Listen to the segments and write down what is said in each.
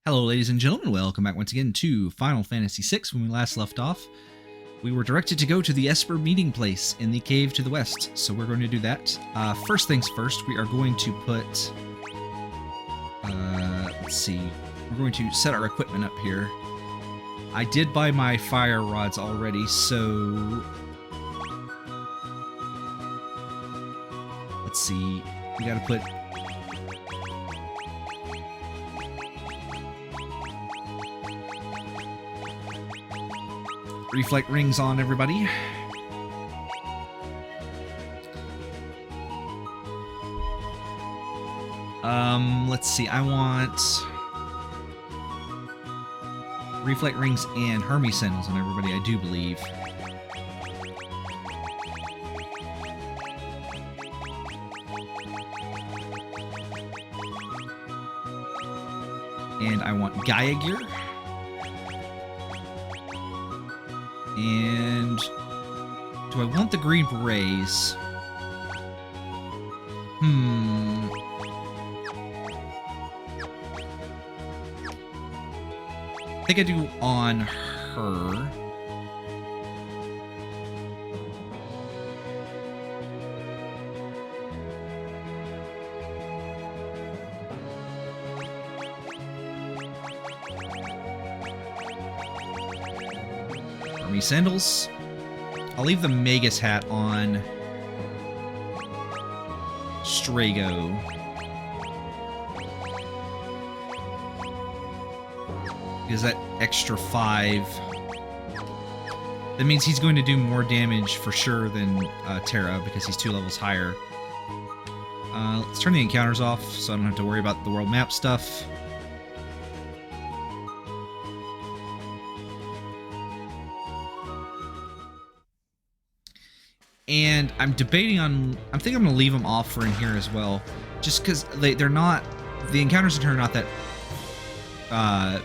Hello, ladies and gentlemen. Welcome back once again to Final Fantasy VI. When we last left off, we were directed to go to the Esper Meeting Place in the cave to the west, so we're going to do that. First things first, we are going to put... let's see. We're going to set our equipment up here. I did buy my fire rods already, so... Let's see. We gotta put... reflect rings on everybody. Let's see. I want reflect rings and Hermes sandals on everybody, I do believe. And I want Gaia gear. And do I want the green berets? I think I do on her. Hermes sandals. I'll leave the Magus hat on Strago. Because that extra 5, that means he's going to do more damage for sure than Terra, because he's 2 levels higher. Let's turn the encounters off so I don't have to worry about the world map stuff. And I'm debating on... I think I'm going to leave them off for in here as well. Just because they're not... The encounters in here are not that...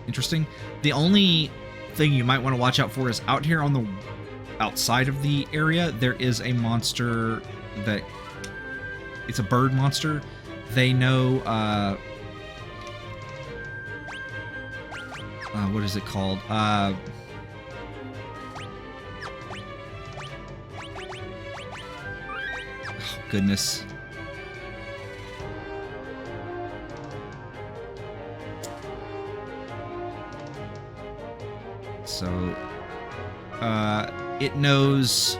interesting. The only thing you might want to watch out for is out here on the... outside of the area, there is a monster that... It's a bird monster. They know... what is it called? Goodness. So, it knows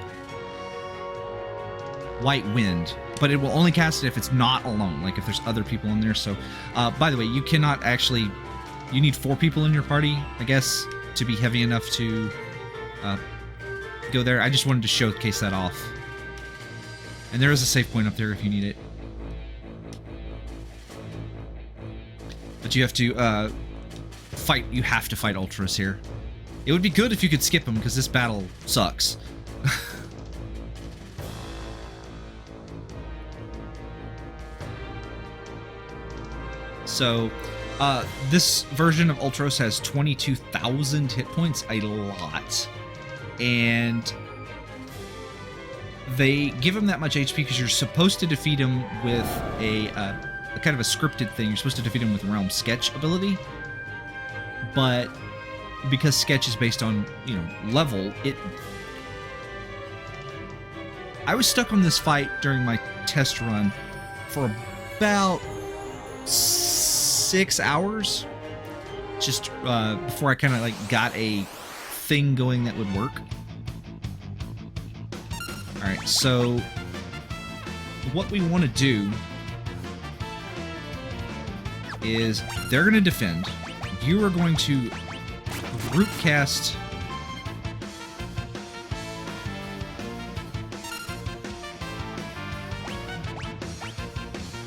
White Wind, but it will only cast it if it's not alone, like if there's other people in there. So, by the way, you cannot actually, you need 4 people in your party, I guess, to be heavy enough to go there. I just wanted to showcase that off. And there is a save point up there if you need it. But you have to fight. You have to fight Ultras here. It would be good if you could skip them, because this battle sucks. So, this version of Ultros has 22,000 hit points, a lot. And... they give him that much HP because you're supposed to defeat him with a kind of a scripted thing. You're supposed to defeat him with Realm Sketch ability. But because Sketch is based on, you know, level, I was stuck on this fight during my test run for about 6 hours. Just before I kind of like got a thing going that would work. Alright, so what we want to do is they're going to defend. You are going to group cast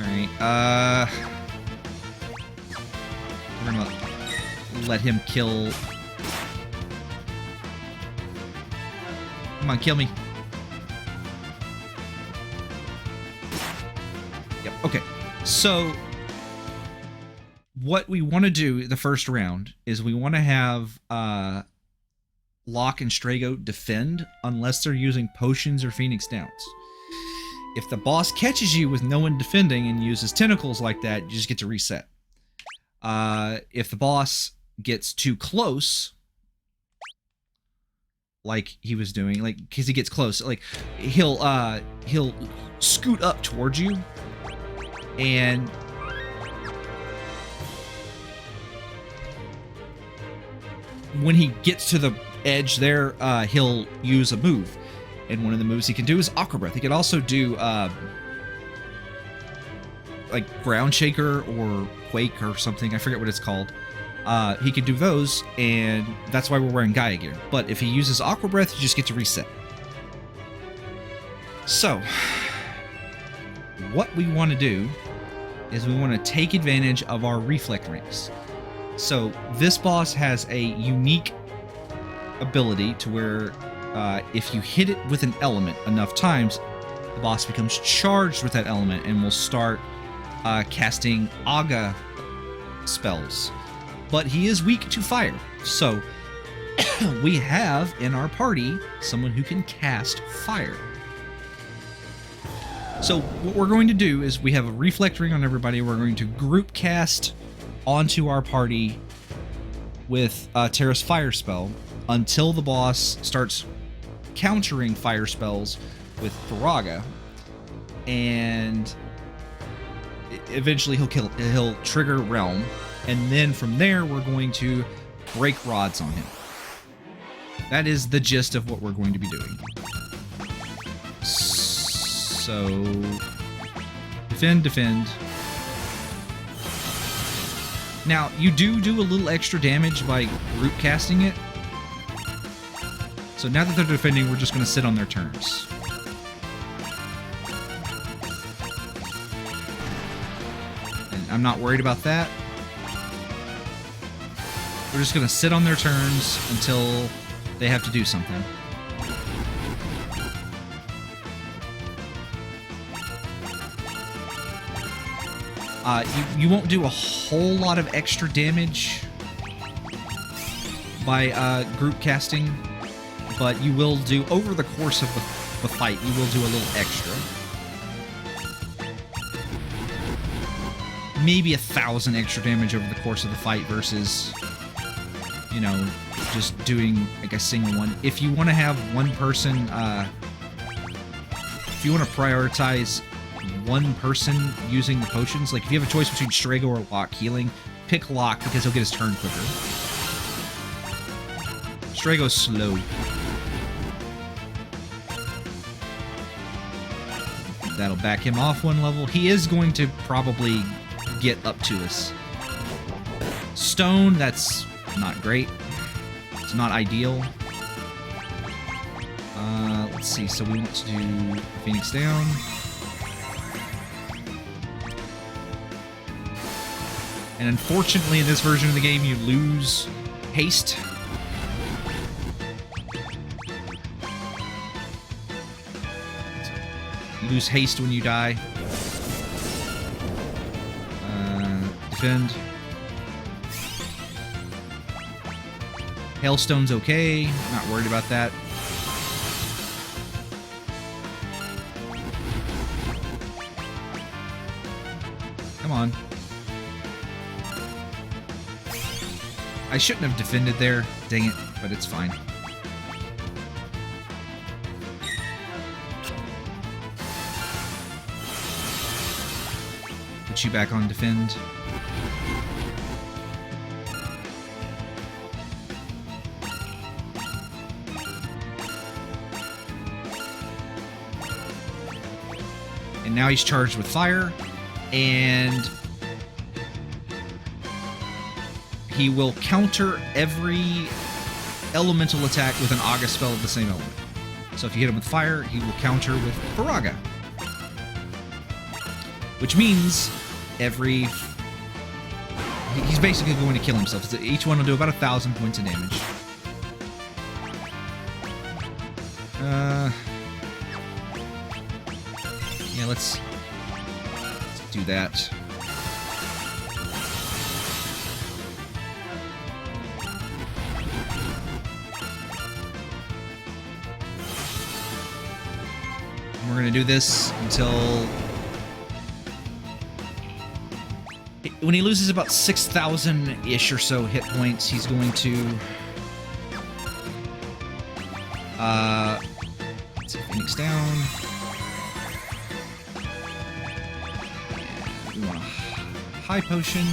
Alright, we're going to let him kill... Come on, kill me. Okay, so what we want to do the first round is we want to have Locke and Strago defend unless they're using potions or Phoenix Downs. If the boss catches you with no one defending and uses tentacles like that, you just get to reset. If the boss gets too close, like he was doing, like because he gets close, like he'll scoot up towards you, and when he gets to the edge there, he'll use a move, and one of the moves he can do is Aqua Breath. He can also do like Ground Shaker or Quake or something. I forget what it's called. He can do those, and that's why we're wearing Gaia gear. But if he uses Aqua Breath, you just get to reset. So, what we want to do is we want to take advantage of our Reflect Rings. So, this boss has a unique ability to where if you hit it with an element enough times, the boss becomes charged with that element and will start casting Aga spells. But he is weak to fire, so we have in our party someone who can cast fire. So what we're going to do is we have a Reflect Ring on everybody. We're going to group cast onto our party with Terra's fire spell until the boss starts countering fire spells with Faraga, and eventually he'll trigger Realm, and then from there we're going to break rods on him. That is the gist of what we're going to be doing. So defend. Now you do a little extra damage by group casting it. So now that they're defending, we're just going to sit on their turns. And I'm not worried about that. We're just going to sit on their turns until they have to do something. You won't do a whole lot of extra damage by group casting, but you will do, over the course of the fight, you will do a little extra. Maybe 1,000 extra damage over the course of the fight versus, you know, just doing like a single one. If you want to have one person, if you want to prioritize one person using the potions, like if you have a choice between Strago or Locke healing, pick Locke because he'll get his turn quicker. Strago's slow. That'll back him off one level. He is going to probably get up to us. Stone, that's not great. It's not ideal. Let's see, so we want to do Phoenix down. And unfortunately, in this version of the game, you lose haste. You lose haste when you die. Defend. Hailstone's okay. Not worried about that. Come on. I shouldn't have defended there. Dang it, but it's fine. Put you back on defend. And now he's charged with fire, and he will counter every elemental attack with an Aga spell of the same element. So if you hit him with fire, he will counter with Faraga. Which means he's basically going to kill himself. Each one will do about 1,000 points of damage. Yeah, let's do that. We're going to do this until when he loses about 6,000-ish or so hit points, he's going to... let's see, Phoenix down. We want a high potion.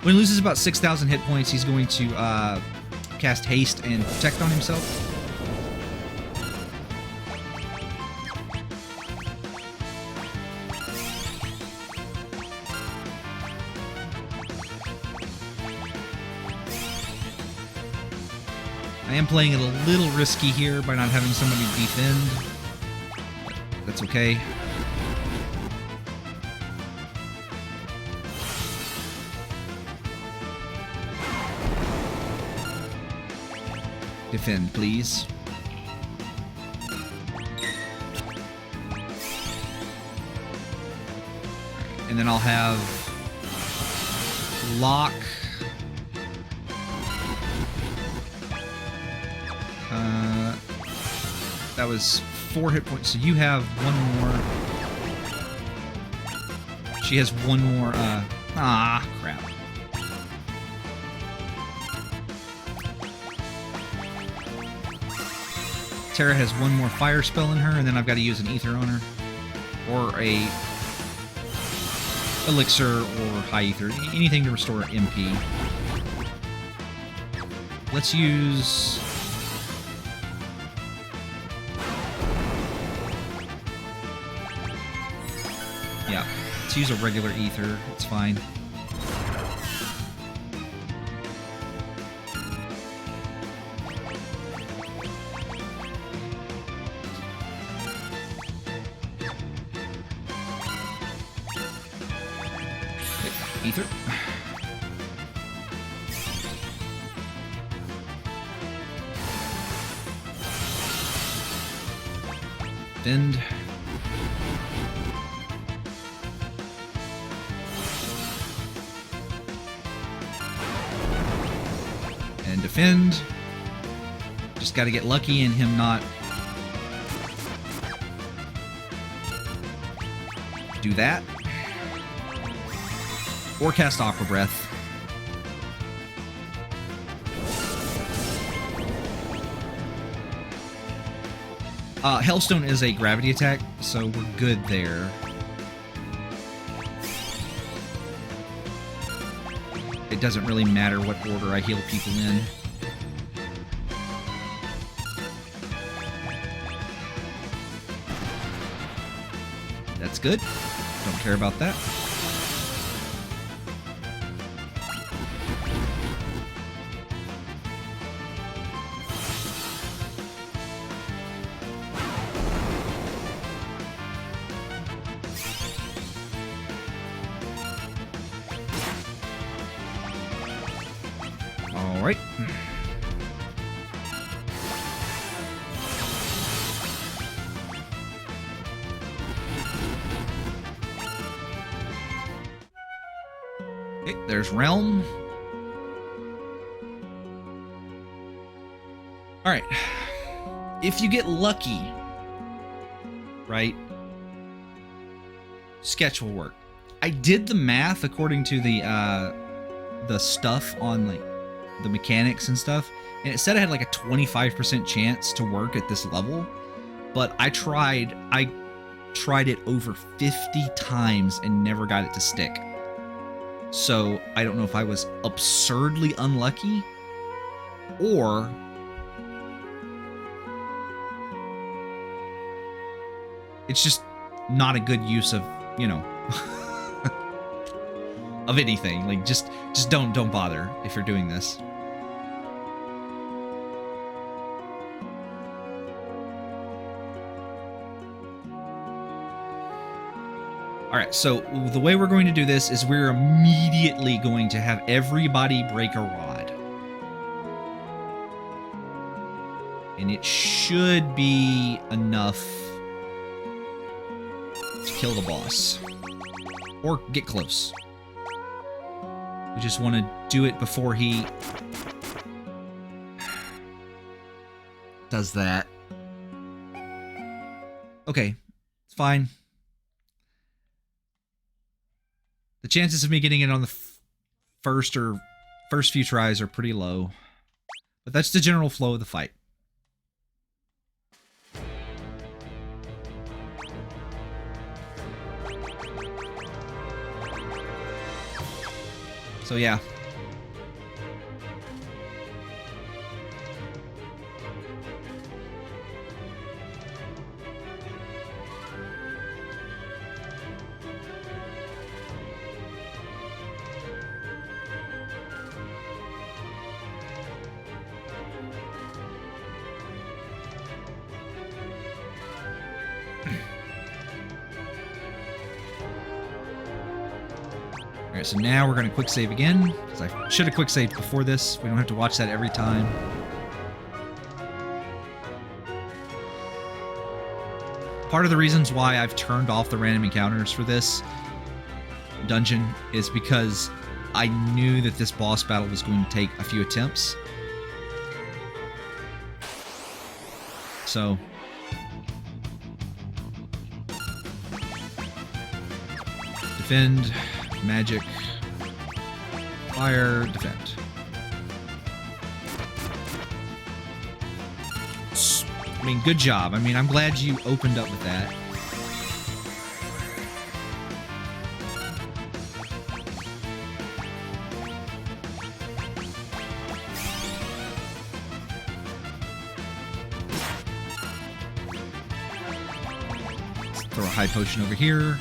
When he loses about 6,000 hit points, he's going to cast haste and protect on himself. I am playing it a little risky here by not having somebody defend. That's okay. Defend, please. And then I'll have lock. That was 4 hit points, so you have one more. She has one more, crap. Terra has one more fire spell in her, and then I've got to use an ether on her. Or a elixir or high ether. Anything to restore MP. Let's use... yeah, let's use a regular ether. It's fine. Ether. Defend. And defend. Just got to get lucky and him not do that. Or cast Aqua Breath. Hellstone is a gravity attack, so we're good there. It doesn't really matter what order I heal people in. That's good. Don't care about that. Alright. Okay, there's Realm. Alright. If you get lucky, right, sketch will work. I did the math according to the stuff on, like, the mechanics and stuff, and it said I had like a 25% chance to work at this level, but I tried it over 50 times and never got it to stick. So I don't know if I was absurdly unlucky or it's just not a good use of, you know, of anything. Like, just don't bother if you're doing this. Alright, so the way we're going to do this is we're immediately going to have everybody break a rod. And it should be enough to kill the boss. Or get close. We just want to do it before he does that. Okay, it's fine. The chances of me getting it on the first few tries are pretty low. But that's the general flow of the fight. So yeah. Alright, so now we're going to quick save again, because I should have quick saved before this. We don't have to watch that every time. Part of the reasons why I've turned off the random encounters for this dungeon is because I knew that this boss battle was going to take a few attempts. So defend, magic, fire, defend. I mean, good job. I mean, I'm glad you opened up with that. Let's throw a high potion over here.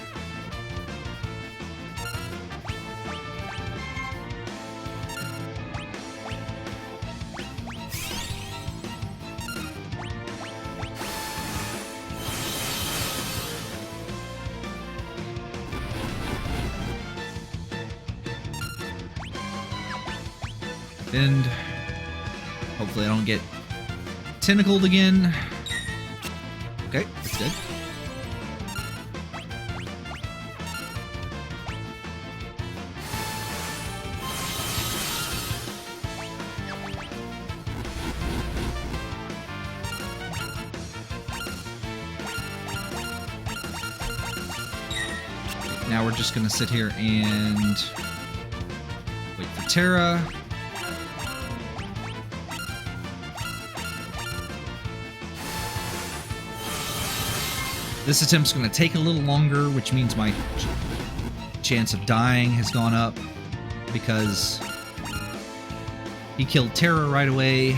And hopefully I don't get tentacled again. Okay, that's good. Now we're just gonna sit here and wait for Terra. This attempt's going to take a little longer, which means my chance of dying has gone up because he killed Terra right away,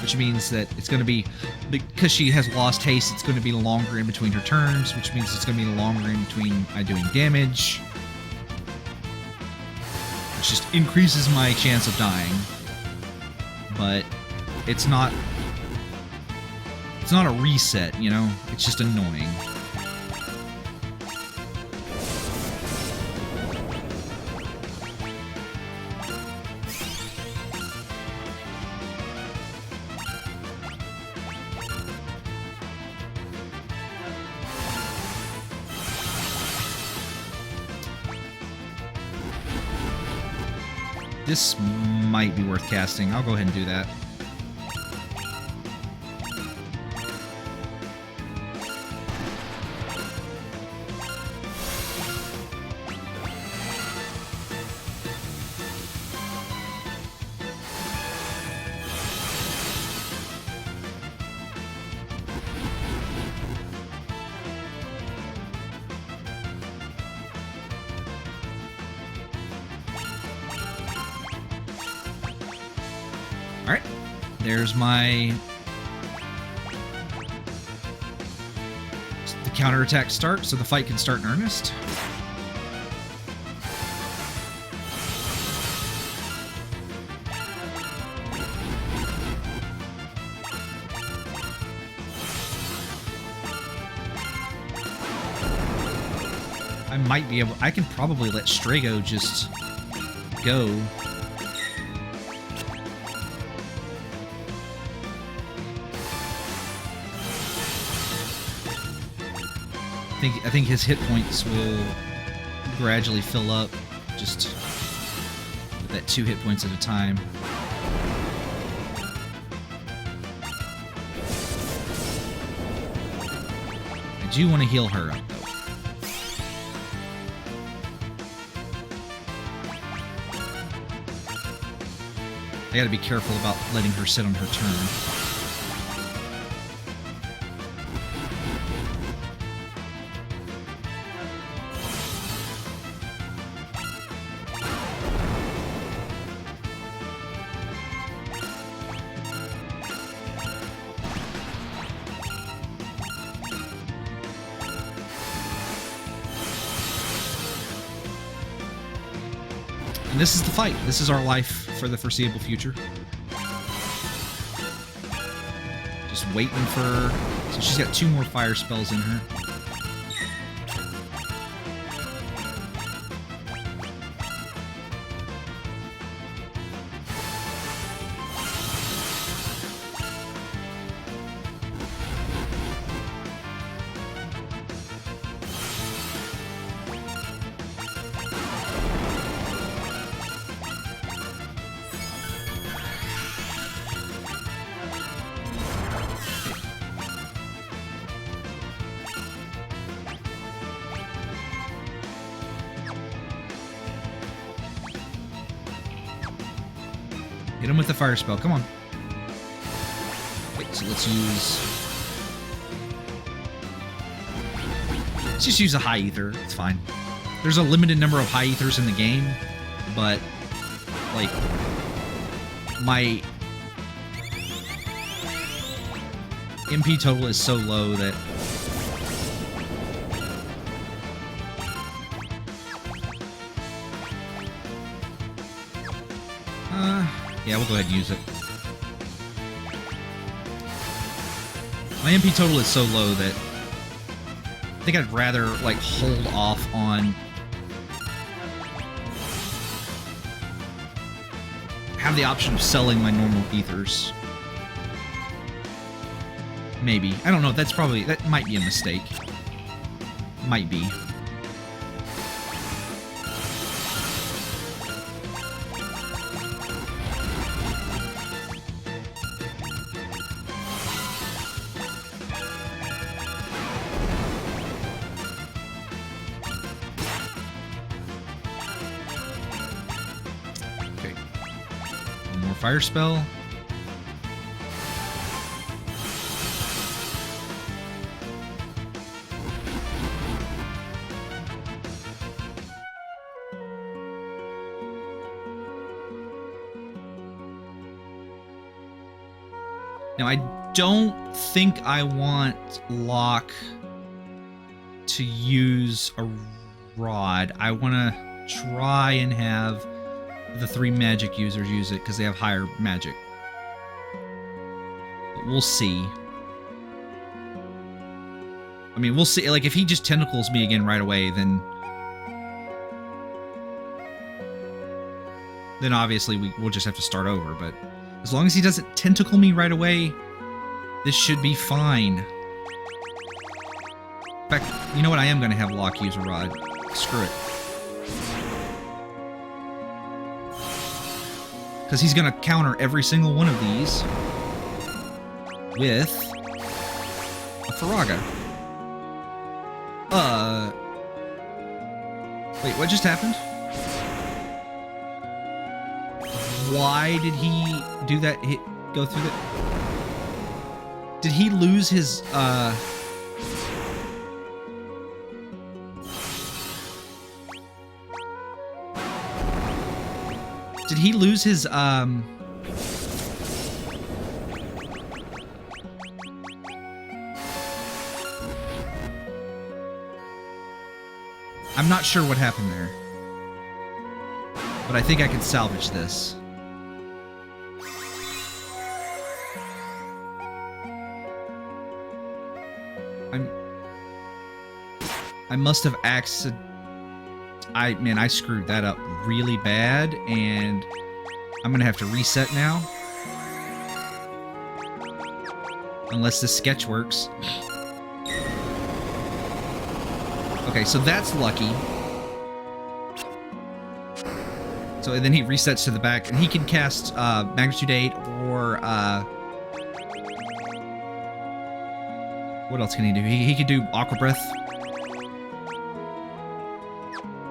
which means that it's going to be, because she has lost haste, it's going to be longer in between her turns, which means it's going to be longer in between my doing damage, which just increases my chance of dying, but it's not a reset, you know? It's just annoying. This might be worth casting. I'll go ahead and do that. Alright, there's the counterattack start, so the fight can start in earnest. I might be able, I can probably let Strago just go. I think his hit points will gradually fill up, just with that 2 hit points at a time. I do want to heal her up, though. I gotta be careful about letting her sit on her turn. And this is the fight. This is our life for the foreseeable future. Just waiting for... So she's got 2 more fire spells in her. Hit him with the fire spell. Come on. Okay, so let's just use a high ether. It's fine. There's a limited number of high ethers in the game, but like my MP total is so low that yeah, we'll go ahead and use it. My MP total is so low that I think I'd rather, like, hold off on... have the option of selling my normal ethers. Maybe. I don't know, that's probably... that might be a mistake. Might be. Fire spell. Now, I don't think I want Locke to use a rod. I want to try and have the 3 magic users use it because they have higher magic. But we'll see. I mean, we'll see. Like, if he just tentacles me again right away, then obviously we'll just have to start over. But as long as he doesn't tentacle me right away, this should be fine. In fact, you know what? I am going to have Locke use a rod. Screw it. Because he's going to counter every single one of these with a Faraga. Wait, what just happened? Why did he do that? Go through that? Did he lose his, Did he lose his, I'm not sure what happened there. But I think I can salvage this. I must have man, I screwed that up really bad, and I'm gonna have to reset now. Unless this sketch works. Okay, so that's lucky. So then he resets to the back, and he can cast Magnitude 8 or what else can he do? He could do Aqua Breath.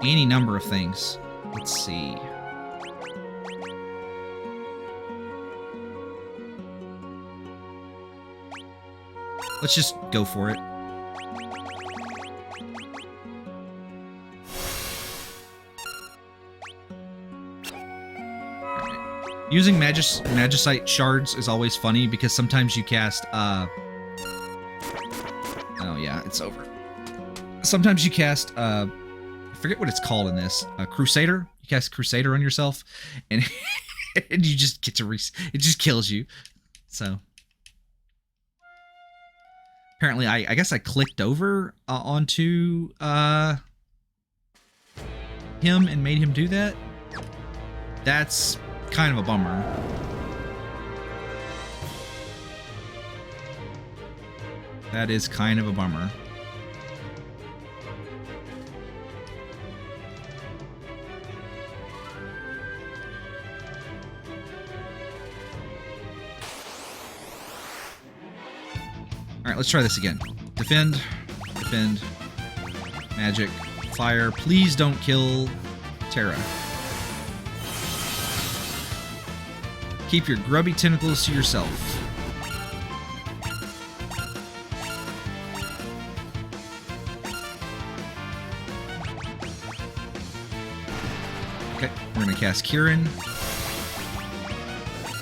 Any number of things. Let's see. let's just go for it. Using Magicite shards is always funny because sometimes you cast, oh yeah, it's over. Sometimes you cast, I forget what it's called in this, Crusader. You cast Crusader on yourself, and, and you just get to, it just kills you. So, apparently I guess I clicked over onto, him and made him do that. That's kind of a bummer. That is kind of a bummer. Alright, let's try this again. Defend, defend, magic, fire. Please don't kill Terra. Keep your grubby tentacles to yourself. Okay, we're gonna cast Kieran.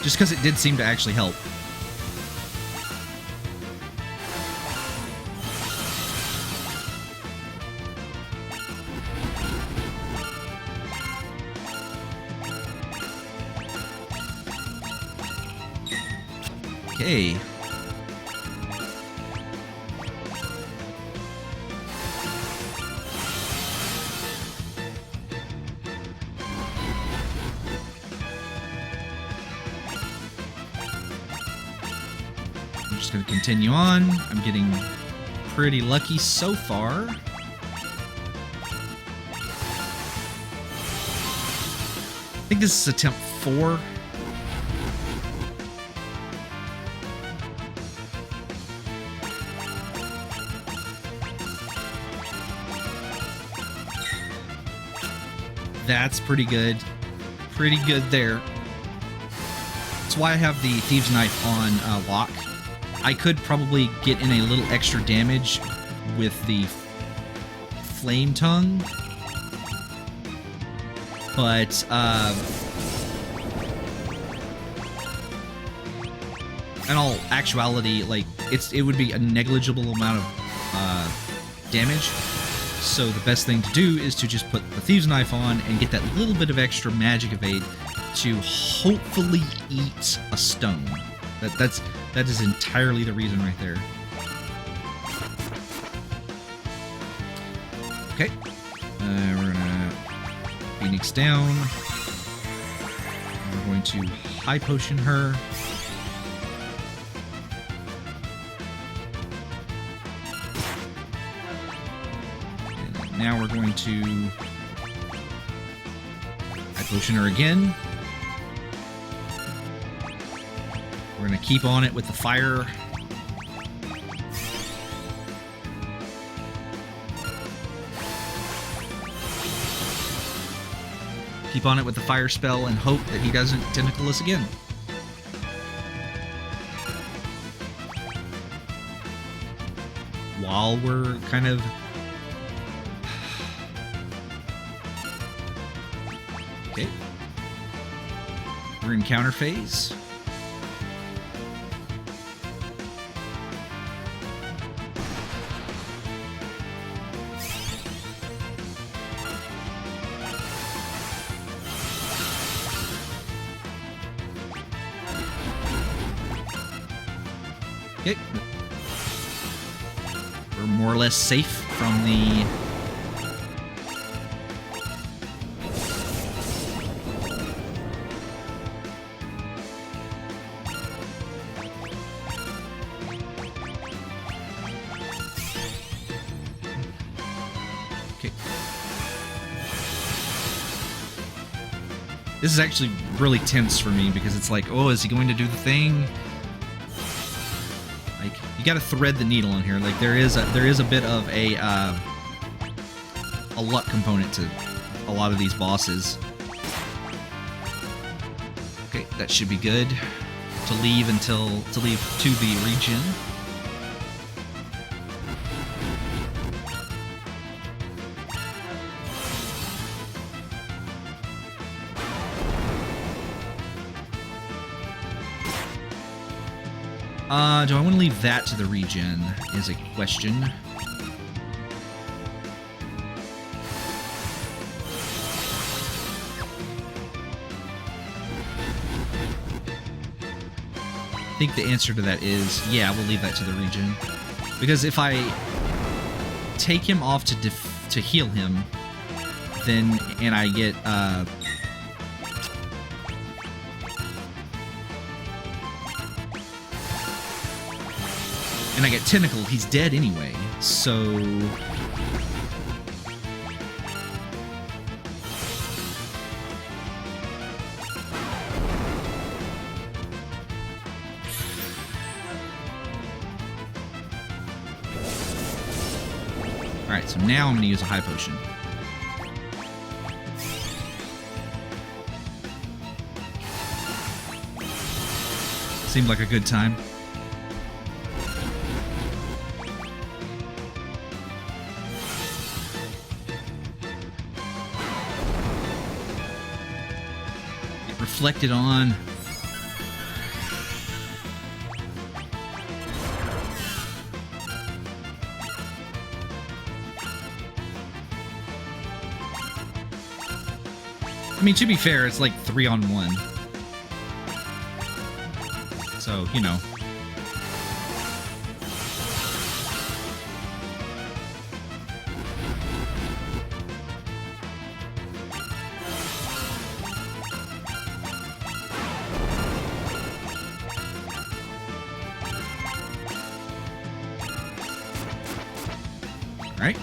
Just because it did seem to actually help. Okay. I'm just going to continue on. I'm getting pretty lucky so far. I think this is attempt 4. That's pretty good. Pretty good there. That's why I have the Thieves' Knife on lock. I could probably get in a little extra damage with the Flame Tongue. But, in all actuality, like, it would be a negligible amount of damage. So the best thing to do is to just put the Thieves' Knife on and get that little bit of extra magic evade to hopefully eat a stone. That is entirely the reason right there. Okay. We're gonna Phoenix down. We're going to High Potion her. Now we're going to High Potion her again. We're going to keep on it with the fire. Keep on it with the fire spell and hope that he doesn't tentacle us again. While we're kind of okay. We're in counter phase. Okay. We're more or less safe from the This is actually really tense for me because it's like, oh, is he going to do the thing? Like, you got to thread the needle in here. Like, there is a bit of a luck component to a lot of these bosses. Okay, that should be good to leave to the region. Do I want to leave that to the regen is a question. I think the answer to that is, yeah, we'll leave that to the regen. Because if I take him off to heal him, then, and I get, and I get tentacled, he's dead anyway, so... Alright, so now I'm going to use a high potion. Seemed like a good time. Get reflected on. I mean, to be fair, it's like 3-on-1. So, you know. All right.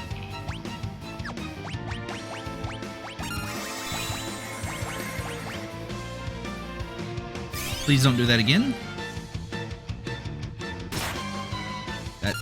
Please don't do that again. That...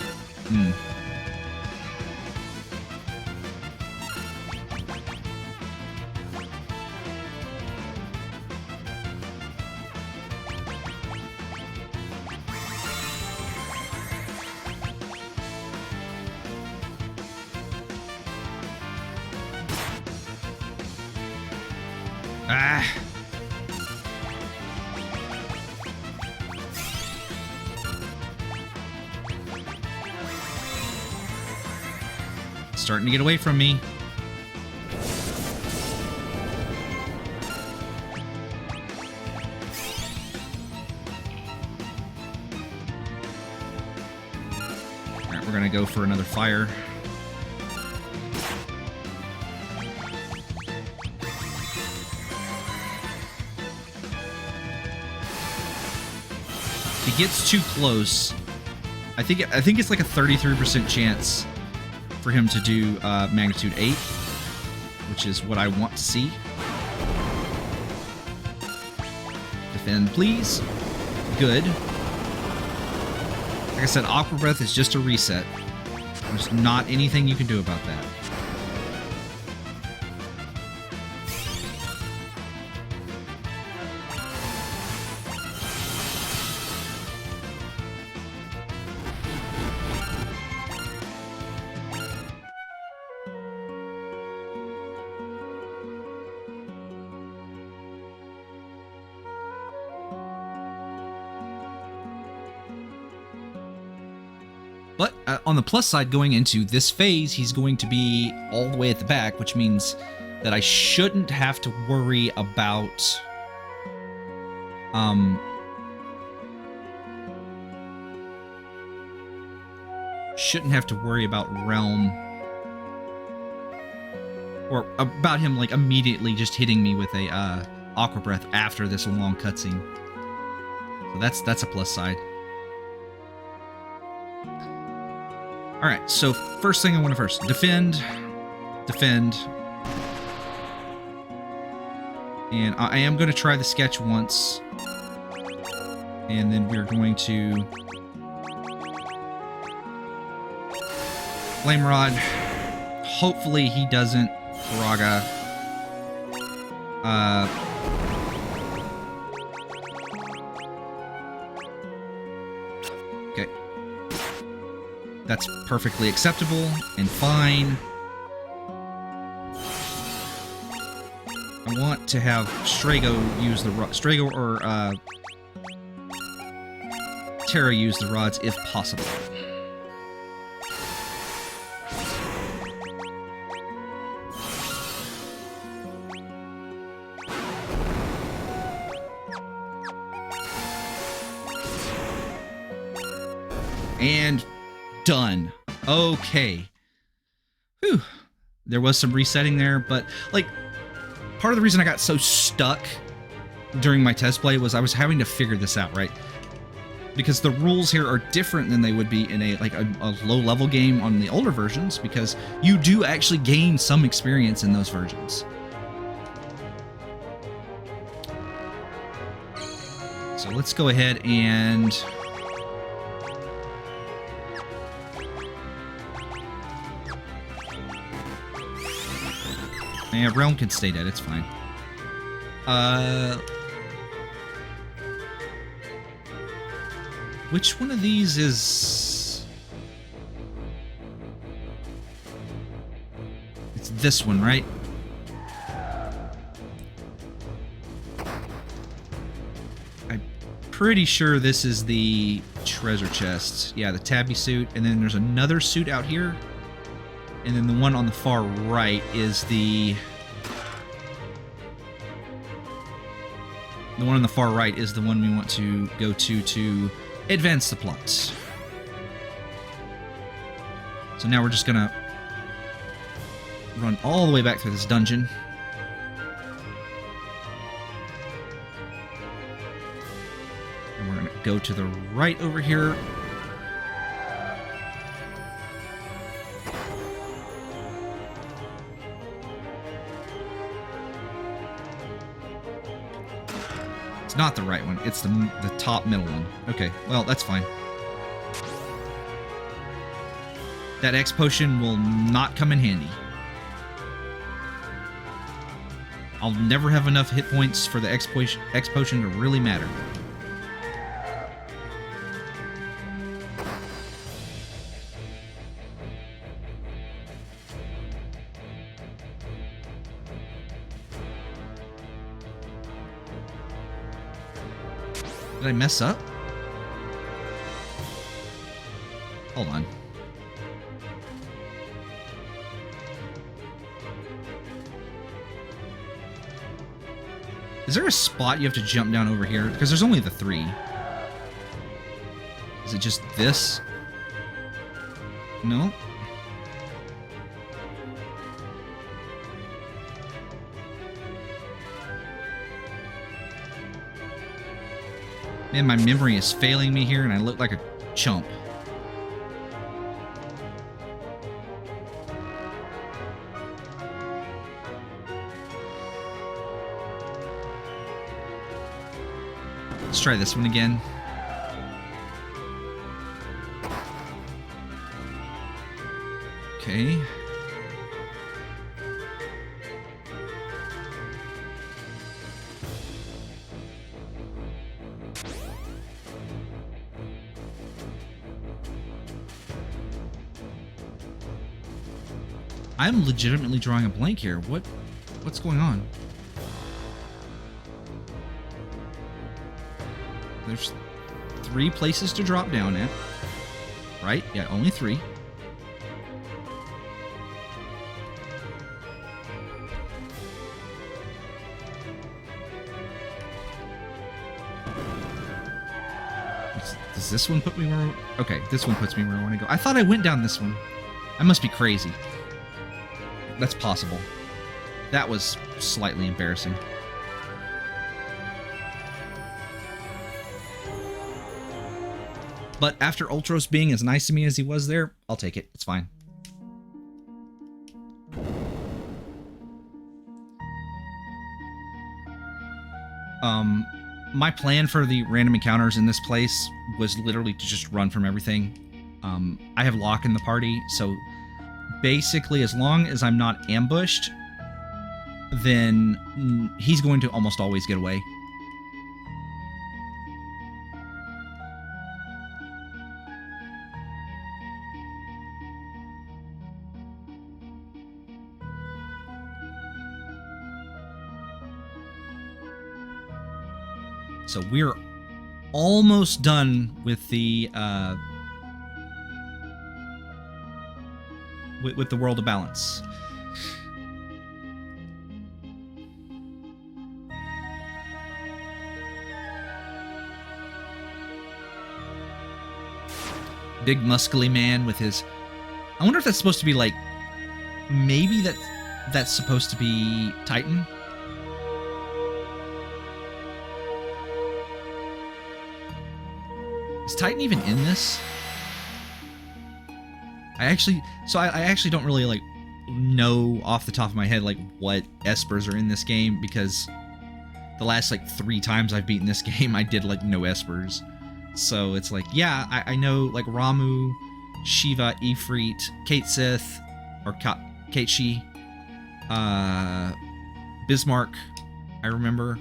Ah... Starting to get away from me. Alright, we're gonna go for another fire. If he gets too close, I think it's like a 33% chance for him to do magnitude 8, which is what I want to see. Defend, please. Good. Like I said, Aqua Breath is just a reset. There's not anything you can do about that. But on the plus side, going into this phase, he's going to be all the way at the back, which means that I shouldn't have to worry about... shouldn't have to worry about Realm. Or about him, like, immediately just hitting me with a Aqua Breath after this long cutscene. So that's a plus side. Alright, so first thing I want to first defend. And I am going to try the sketch once. And then we're going to Flame Rod. Hopefully he doesn't Faraga. Okay. That's perfectly acceptable and fine. I want to have Strago use the Strago or Terra use the rods if possible. And done. Okay. Whew. There was some resetting there, but like part of the reason I got so stuck during my test play was I was having to figure this out, right? Because the rules here are different than they would be in a low-level game on the older versions, because you do actually gain some experience in those versions. So let's go ahead and yeah, Realm can stay dead, it's fine. Which one of these is... It's this one, right? I'm pretty sure this is the treasure chest. Yeah, the tabby suit, and then there's another suit out here. And then the one on the far right is the one on the far right is the one we want to go to advance the plot. So now we're just gonna run all the way back through this dungeon. And we're gonna go to the right over here. Not the right one. It's the top middle one. Okay, well, that's fine. That X potion will not come in handy. I'll never have enough hit points for the X potion to really matter. Did I mess up? Hold on. Is there a spot you have to jump down over here? Because there's only the 3. Is it just this? No? Man, my memory is failing me here, and I look like a chump. Let's try this one again. Okay. I'm legitimately drawing a blank here. What's going on? There's 3 places to drop down at. Right? Yeah, only 3. Does this one put me where... Okay, this one puts me where I want to go. I thought I went down this one. I must be crazy. That's possible. That was slightly embarrassing. But after Ultros being as nice to me as he was there, I'll take it. It's fine. My plan for the random encounters in this place was literally to just run from everything. I have Locke in the party, so basically as long as I'm not ambushed, then he's going to almost always get away. So we're almost done with the with the World of Balance. Big muscly man with his... I wonder if that's supposed to be like... Maybe that's supposed to be Titan? Is Titan even in this? I actually don't really like know off the top of my head like what Espers are in this game, because the last like 3 times I've beaten this game I did like no Espers. So it's like, yeah, I know like Ramu, Shiva, Ifrit, Kate Sith, or Kate Shi, Bismarck, I remember.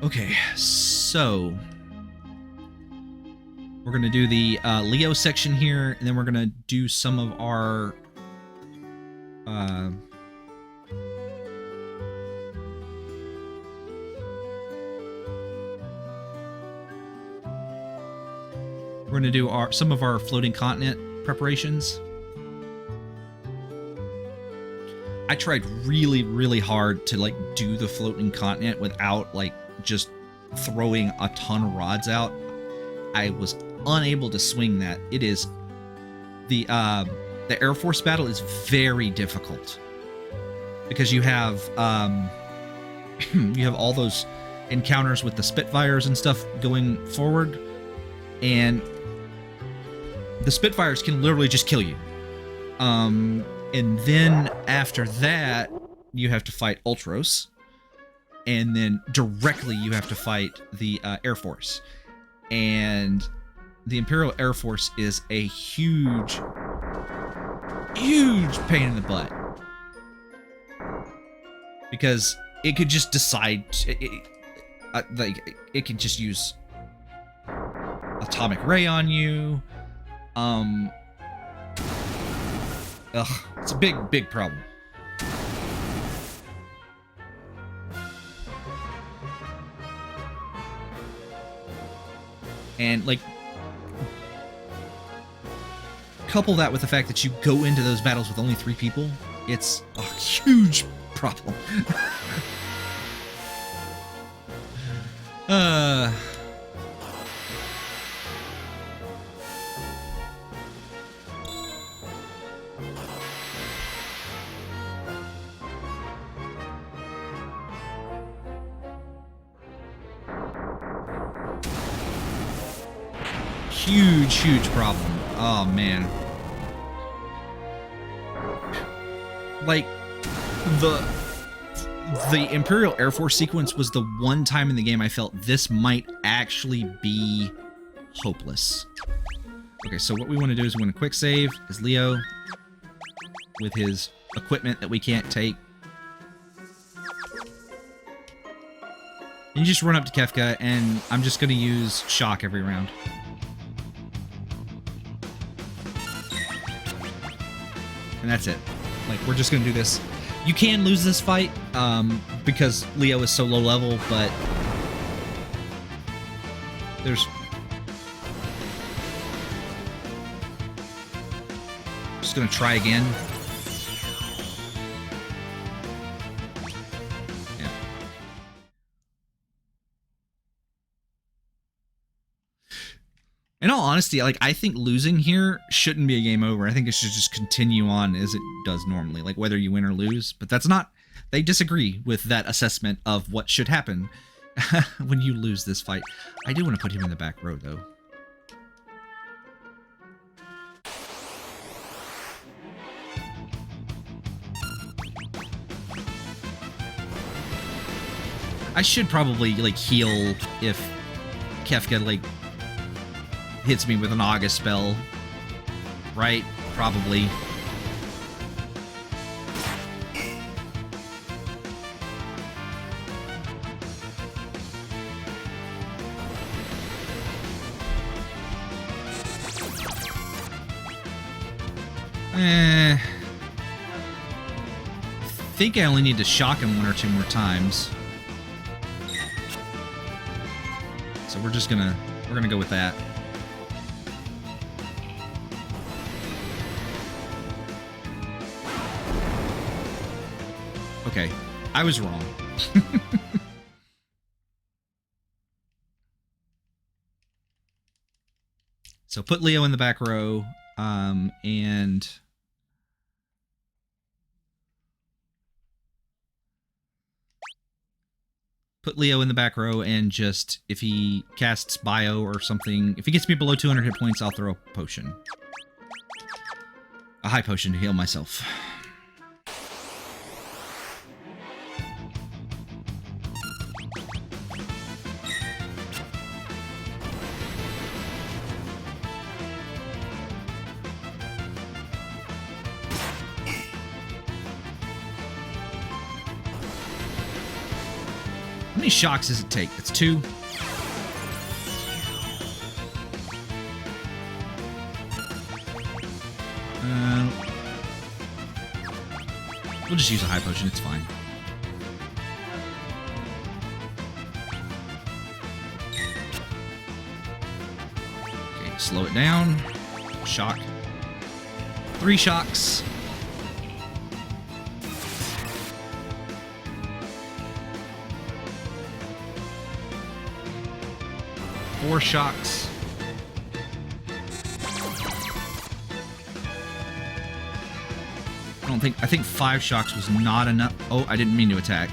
Okay, so we're going to do the Leo section here, and then we're going to do some of our we're going to do some of our floating continent preparations. I tried really, really hard to like do the floating continent without like just throwing a ton of rods out. I was unable to swing that. It is the Air Force battle is very difficult because you have you have all those encounters with the Spitfires and stuff going forward, and the Spitfires can literally just kill you. And then after that, you have to fight Ultros, and then directly you have to fight the Air Force. And the Imperial Air Force is a huge, huge pain in the butt. Because it could just decide, it could just use atomic ray on you. It's a big, big problem. And, like, couple that with the fact that you go into those battles with only 3 people, it's a huge problem. Huge problem. Oh man. Like the Imperial Air Force sequence was the one time in the game I felt this might actually be hopeless. Okay, so what we want to do is we want to quick save as Leo with his equipment that we can't take. And you just run up to Kefka, and I'm just going to use shock every round. And that's it. Like, we're just gonna do this. You can lose this fight, because Leo is so low level, but there's... Just gonna try again. Yeah. In all honesty, like, I think losing here shouldn't be a game over. I think it should just continue on as it does normally, like whether you win or lose. But that's not... They disagree with that assessment of what should happen when you lose this fight. I do want to put him in the back row, though. I should probably, like, heal if Kefka, like, hits me with an August spell, right? Probably. I think I only need to shock him 1 or 2 more times. So we're gonna go with that. Okay, I was wrong. So put Leo in the back row, and put Leo in the back row, and just, if he casts Bio or something, if he gets me below 200 hit points, I'll throw a potion. A high potion to heal myself. How many shocks does it take? It's 2. We'll just use a high potion, it's fine. Okay, slow it down. Shock. 3 shocks. 4 shocks. I think 5 shocks was not enough. Oh, I didn't mean to attack.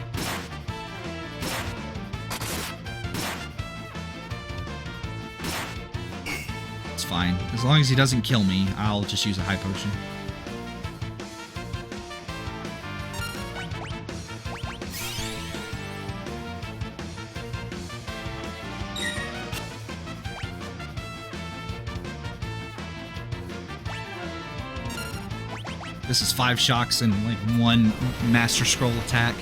It's fine. As long as he doesn't kill me, I'll just use a high potion. This is 5 shocks and like 1 Master Scroll attack.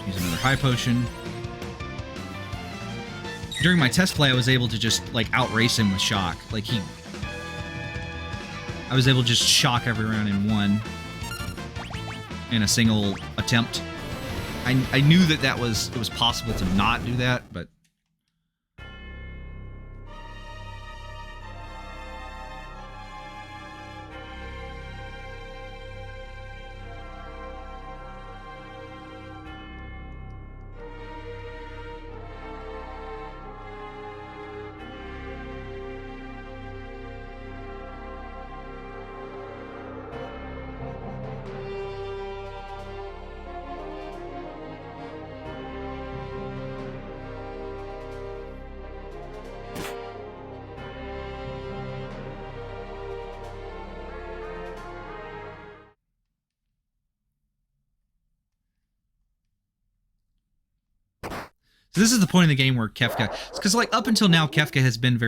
Use another high potion. During my test play, I was able to just like outrace him with shock. Like I was able to just shock every round in a single attempt. I knew that it was possible to not do that, but so this is the point in the game where Kefka, because like up until now, Kefka has been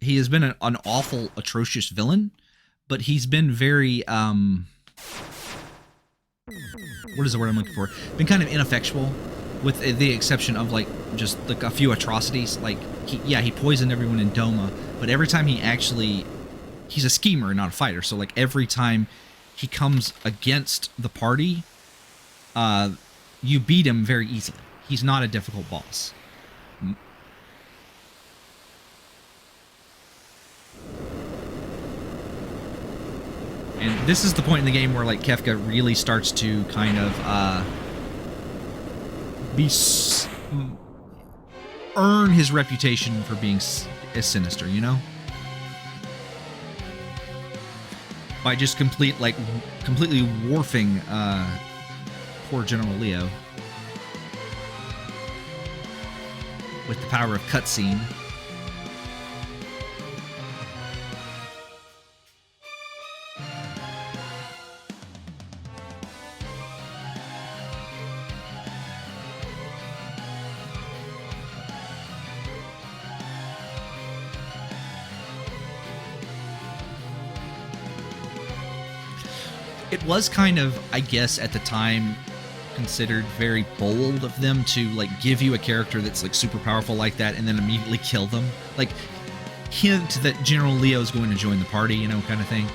he has been an awful, atrocious villain, but he's been very, what is the word I'm looking for? Been kind of ineffectual, with the exception of like just like a few atrocities. Like he poisoned everyone in Doma, but every time he's a schemer, not a fighter. So like every time he comes against the party, you beat him very easily. He's not a difficult boss. And this is the point in the game where like Kefka really starts to kind of earn his reputation for being as sinister, you know? By just completely warfing poor General Leo. With the power of cutscene. It was kind of, I guess, at the time, considered very bold of them to like give you a character that's like super powerful like that and then immediately kill them. Like, hint that General Leo is going to join the party, you know, kind of thing.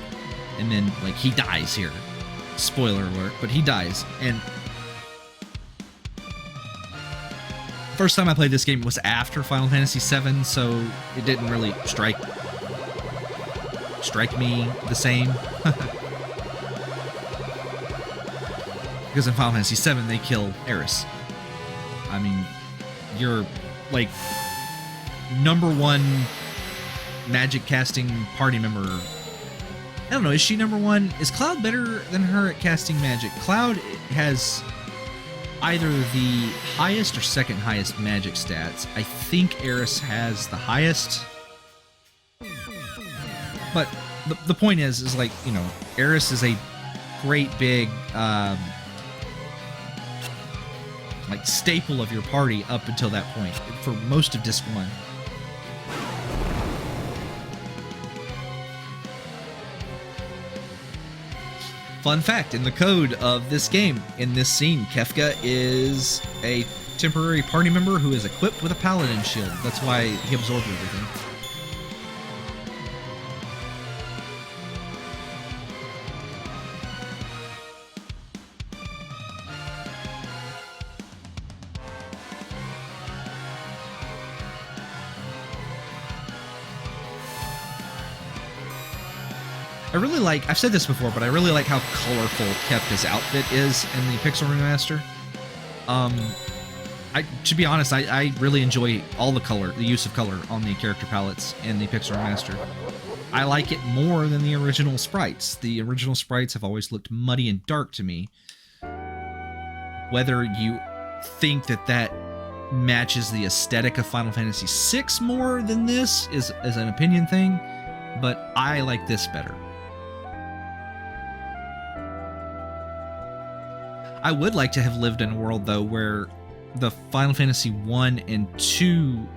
And then like he dies here. Spoiler alert, but he dies. And first time I played this game was after Final Fantasy VII, so it didn't really strike me the same. Because in Final Fantasy VII, they kill Eris. I mean, you're, like, #1 magic casting party member. I don't know, is she #1? Is Cloud better than her at casting magic? Cloud has either the highest or second highest magic stats. I think Eris has the highest. But the point is like, you know, Eris is a great big like staple of your party up until that point for most of Disc 1. Fun fact, in the code of this game, in this scene, Kefka is a temporary party member who is equipped with a paladin shield. That's why he absorbs everything. I really like, I've said this before, but I really like how colorful Kefka's outfit is in the Pixel Remaster. To be honest, I really enjoy all the color, the use of color on the character palettes in the Pixel Remaster. I like it more than the original sprites. The original sprites have always looked muddy and dark to me. Whether you think that that matches the aesthetic of Final Fantasy VI more than this is an opinion thing, but I like this better. I would like to have lived in a world, though, where the Final Fantasy 1 and 2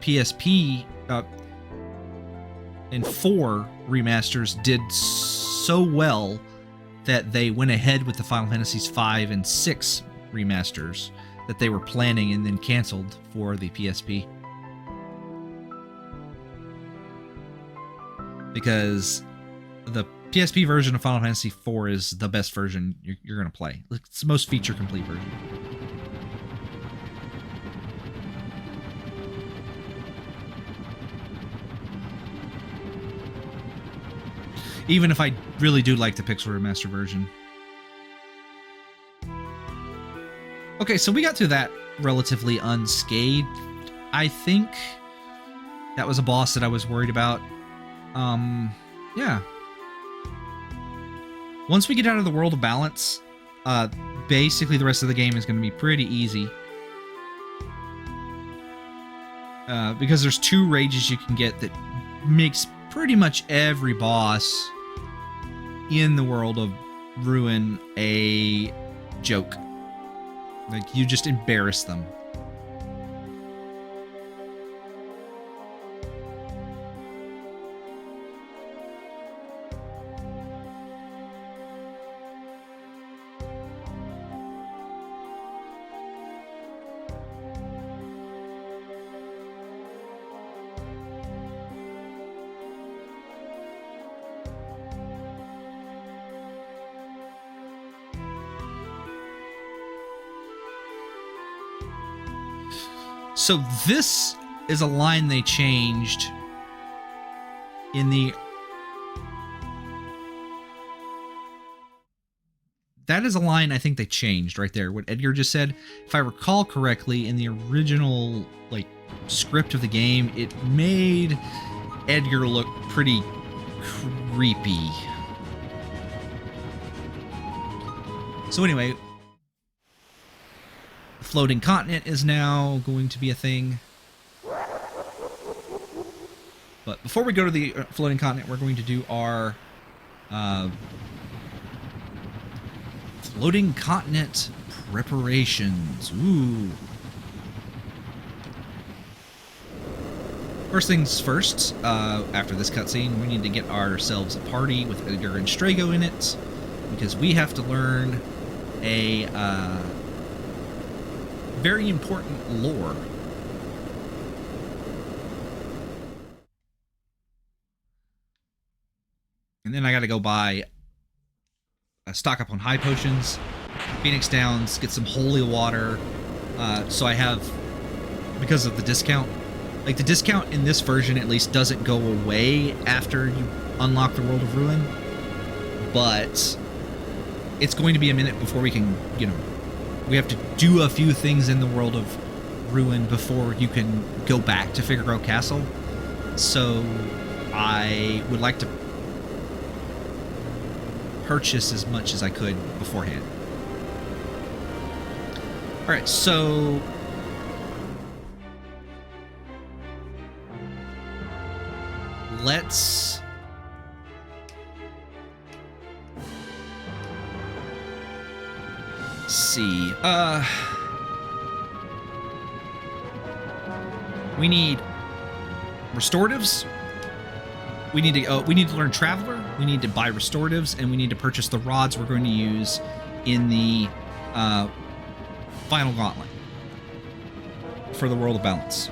PSP and 4 remasters did so well that they went ahead with the Final Fantasies 5 and 6 remasters that they were planning and then canceled for the PSP. Because the PSP version of Final Fantasy IV is the best version you're going to play. It's the most feature-complete version. Even if I really do like the Pixel Remaster version. Okay, so we got through that relatively unscathed. I think that was a boss that I was worried about. Yeah. Once we get out of the world of balance, basically the rest of the game is going to be pretty easy. Because there's 2 rages you can get that makes pretty much every boss in the world of Ruin a joke. Like, you just embarrass them. So this is a line they changed in the... That is a line I think they changed right there. What Edgar just said, if I recall correctly, in the original like script of the game, it made Edgar look pretty creepy. So anyway, floating continent is now going to be a thing. But before we go to the floating continent, we're going to do our floating continent preparations. Ooh. First things first, after this cutscene, we need to get ourselves a party with Edgar and Strago in it, because we have to learn a very important lore. And then I got to go buy stock up on high potions, Phoenix Downs, get some holy water. So I have, because of the discount, like the discount in this version at least doesn't go away after you unlock the World of Ruin, but it's going to be a minute before we can, you know, we have to do a few things in the World of Ruin before you can go back to Figueroa Castle. So I would like to purchase as much as I could beforehand. All right, so let's see. We need restoratives. We need to learn Traveler. We need to buy restoratives, and we need to purchase the rods we're going to use in the final gauntlet for the World of Balance.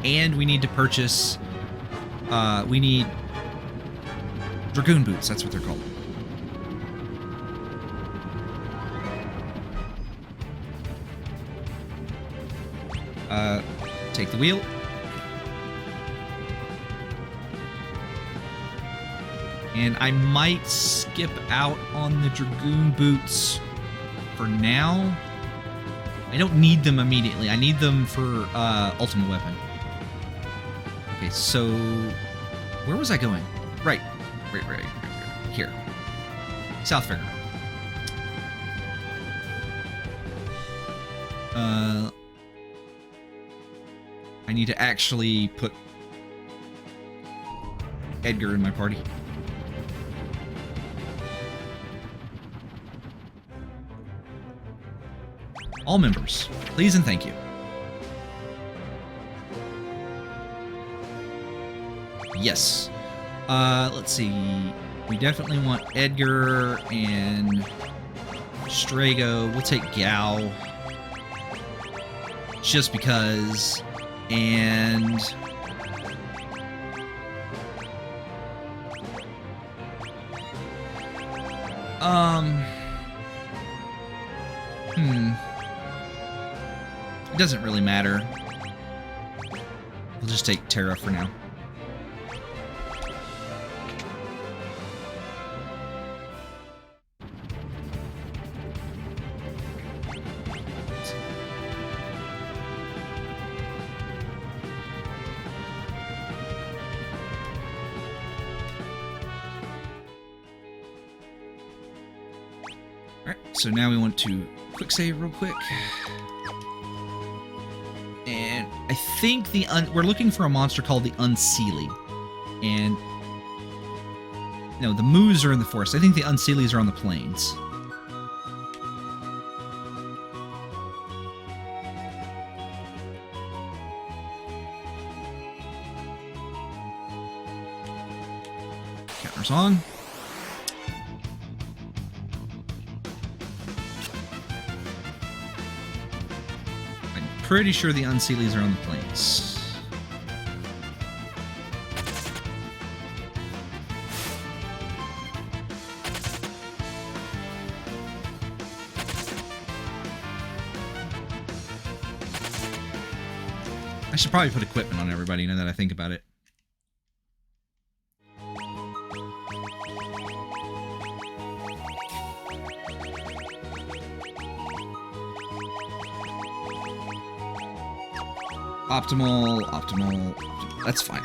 And we need to purchase. We need Dragoon boots. That's what they're called. Take the wheel. And I might skip out on the Dragoon boots for now. I don't need them immediately. I need them for Ultimate Weapon. Okay, so where was I going? Right. Here. South Fair. I need to actually put Edgar in my party. All members, please and thank you. Yes. Let's see. We definitely want Edgar and Strago. We'll take Gao. Just because. And it doesn't really matter. We'll just take Terra for now. So now we want to quick save real quick. And I think we're looking for a monster called the Unseelie. And no, the Moos are in the forest. I think the Unseelies are on the plains. Counter's on. Pretty sure the Unseelies are on the plains. I should probably put equipment on everybody now that I think about it. Optimal. That's fine.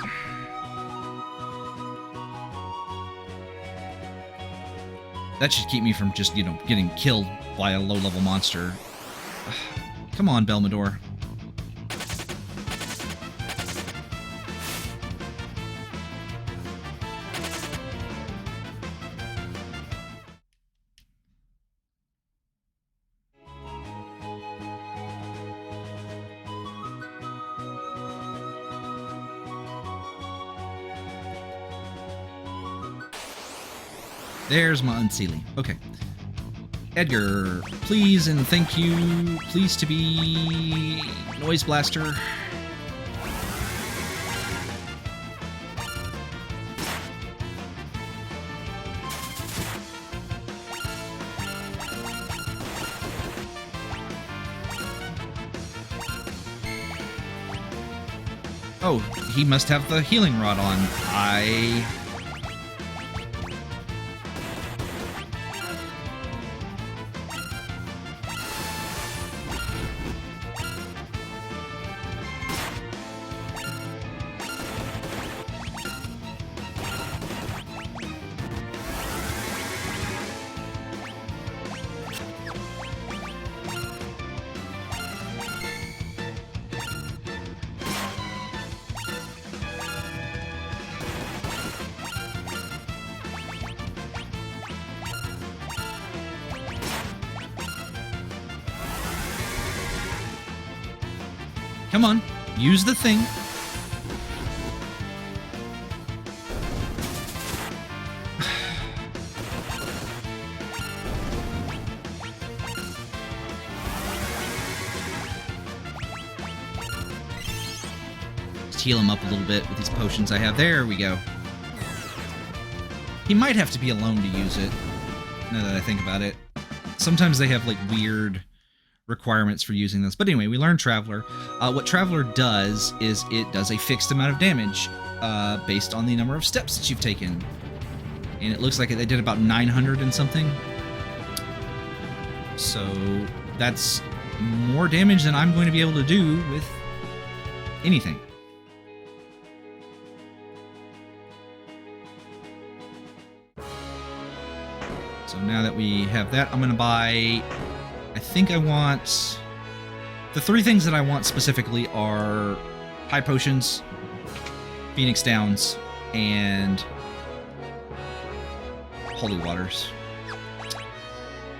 That should keep me from just, you know, getting killed by a low-level monster. Come on, Belmador. There's my unsealing. Okay. Edgar, please and thank you. Please to be Noise Blaster. Oh, he must have the healing rod on. Come on, use the thing. Just heal him up a little bit with these potions I have. There we go. He might have to be alone to use it, now that I think about it. Sometimes they have, like, weird requirements for using this. But anyway, we learned Traveler. What Traveler does is it does a fixed amount of damage based on the number of steps that you've taken. And it looks like they did about 900 and something. So that's more damage than I'm going to be able to do with anything. So now that we have that, I'm going to buy... I think I want... The three things that I want specifically are High Potions, Phoenix Downs, and Holy Waters.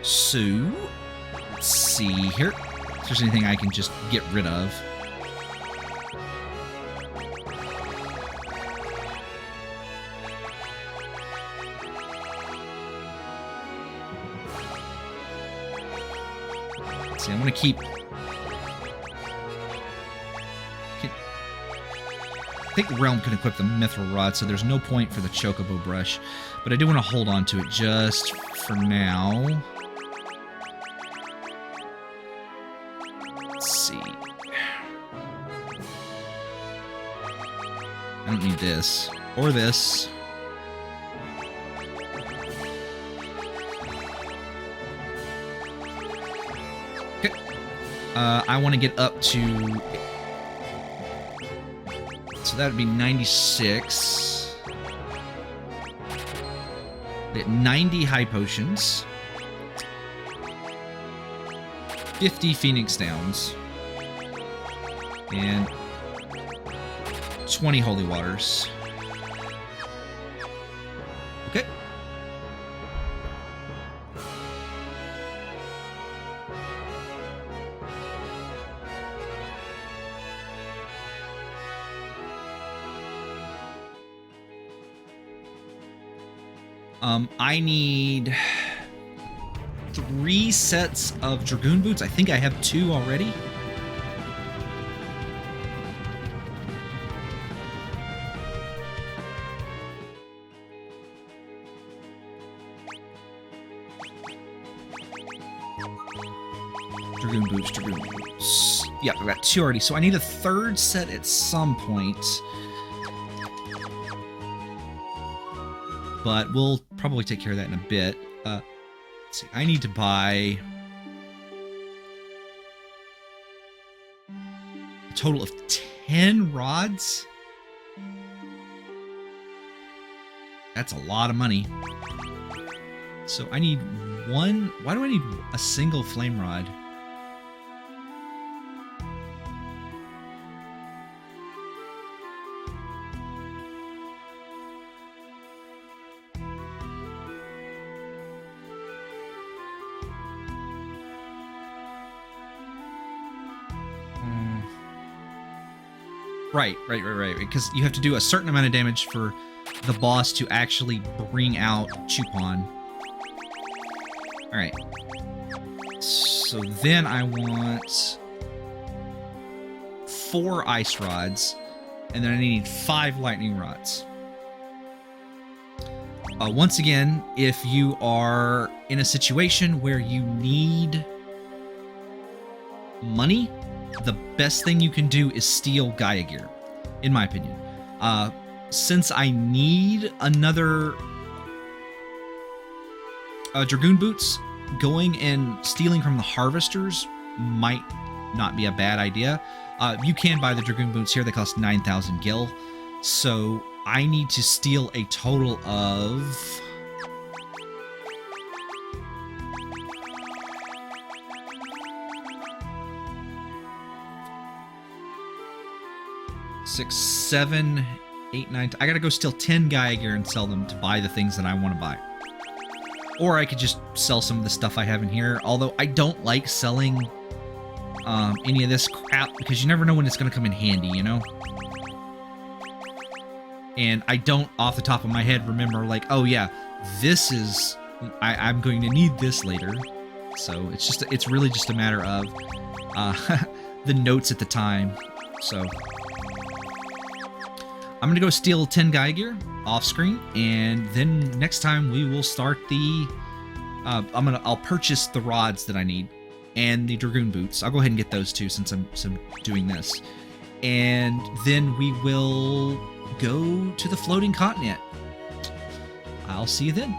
So, let's see here. If there's anything I can just get rid of. See, I want to keep... I think Realm can equip the Mithril Rod, so there's no point for the Chocobo Brush. But I do want to hold on to it just for now. Let's see. I don't need this. Or this. I want to get up to... So that would be 96. Get 90 High Potions. 50 Phoenix Downs. And 20 Holy Waters. Okay. I need 3 sets of Dragoon Boots. I think I have 2 already. Dragoon Boots, Dragoon Boots. Yeah, I've got 2 already. So I need a 3rd set at some point. But we'll probably take care of that in a bit. Let's see, I need to buy a total of 10 rods. That's a lot of money. So I need one. Why do I need a single flame rod? Right. Because you have to do a certain amount of damage for the boss to actually bring out Chupon. All right. So then I want 4 ice rods, and then I need 5 lightning rods. Once again, if you are in a situation where you need money, the best thing you can do is steal Gaia gear, in my opinion. Since I need another Dragoon boots, going and stealing from the harvesters might not be a bad idea. You can buy the Dragoon boots here. They cost 9,000 gil. So I need to steal a total of... Six, 7, 8, 9... I gotta go steal 10 Gaia gear and sell them to buy the things that I want to buy. Or I could just sell some of the stuff I have in here. Although I don't like selling any of this crap because you never know when it's going to come in handy, you know? And I don't, off the top of my head, remember like, oh yeah, this is... I'm going to need this later. So it's really just a matter of the notes at the time. So I'm going to go steal 10 Gaia gear off screen, and then next time we will start the I'll purchase the rods that I need and the Dragoon boots. I'll go ahead and get those too since I'm doing this. And then we will go to the floating continent. I'll see you then.